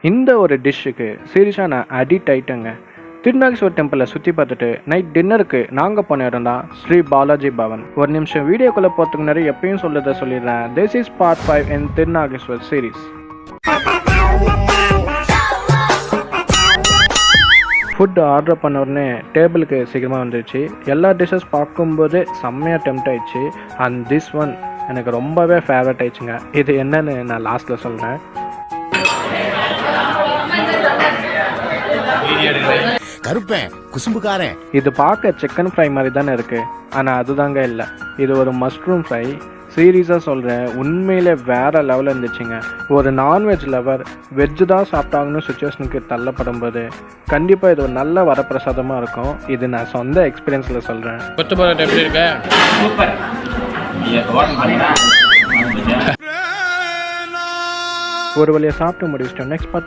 இந்த ஒரு டிஷ்ஷுக்கு சீரியஸாக நான் அடிக்ட் ஆகிட்டேங்க. திருநாகேஸ்வரர் டெம்பிளை சுற்றி பார்த்துட்டு நைட் டின்னருக்கு நாங்கள் போன இடம் தான் ஸ்ரீ பாலாஜி பவன். ஒரு நிமிஷம் வீடியோக்குள்ளே போகிறதுக்கு முன்னாடி எப்பயும் சொல்லிடுறேன், this is part 5 in Thirunageswar series. Food order பண்ண உடனே டேபிளுக்கு சீக்கிரமாக வந்துடுச்சு. எல்லா டிஷ்ஷஸ் பார்க்கும்போது செம்மையாக டெம்ட் ஆயிடுச்சு. அண்ட் திஸ் ஒன் எனக்கு ரொம்பவே ஃபேவரட் ஆயிடுச்சுங்க. இது என்னன்னு நான் லாஸ்ட்டில் சொல்கிறேன். கருப்பேன் குசும்புக்காரன். இது பார்க்க சிக்கன் ஃப்ரை மாதிரி தானே இருக்குது, ஆனால் அதுதாங்க இல்லை. இது ஒரு மஷ்ரூம் ஃப்ரை. சீரியஸாக சொல்கிறேன், உண்மையிலே வேறு லெவலில் இருந்துச்சுங்க. ஒரு நான்வெஜ் லவர் வெஜ்ஜு தான் சாப்பிட்டாங்கன்னு சுச்சுவேஷனுக்கு தள்ளப்படும் போது கண்டிப்பாக இது ஒரு நல்ல வரப்பிரசாதமாக இருக்கும். இது நான் சொந்த எக்ஸ்பீரியன்ஸில் சொல்கிறேன். எப்படி இருக்க? சூப்பர். ஒரு வழியாக சாப்பிட்டு முடிச்சிட்டோம். Next part